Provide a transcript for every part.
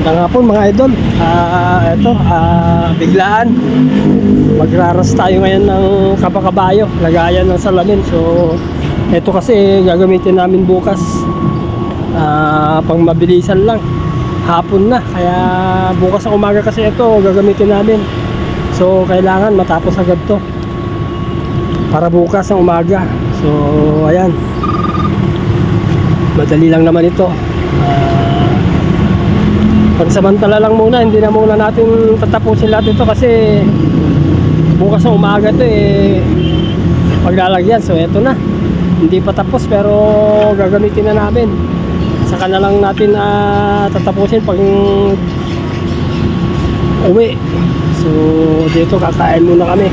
Magandang hapon mga idol. Biglaan magraras tayo ngayon ng kabakabayo, lagayan ng salamin. So ito kasi gagamitin namin bukas, pang mabilisan lang, hapon na. Kaya bukas sa umaga kasi ito gagamitin namin. So kailangan matapos agad to para bukas ng umaga. So ayan, madali lang naman ito. Pansamantala lang muna, hindi na muna natin tatapusin lahat ito kasi bukas ng umaga ito paglalagyan. So eto na, hindi pa tapos pero gagamitin na namin. Saka na lang natin tatapusin pag uwi. So dito kakain muna kami.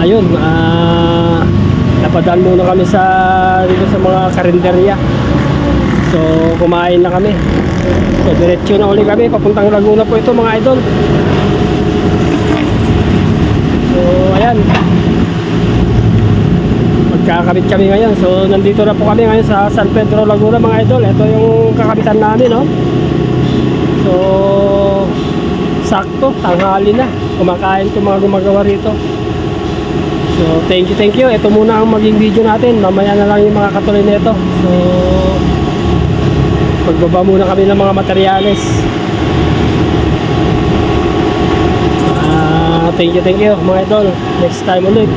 Ayun, napadaan muna kami dito sa mga karinderya. So kumain na kami. So diretso na ulit kami papuntang Laguna po ito mga idol. So ayan, magkakabit kami ngayon. So nandito na po kami ngayon sa San Pedro, Laguna mga idol. Ito yung kakabitan namin, no? So sakto, tanghali na. Kumakain itong mga gumagawa rito. So thank you. Ito muna ang maging video natin. Mamaya na lang yung mga katuloy nito. So pagbaba muna kami ng mga materyales. Thank you mga idol. Next time ulit.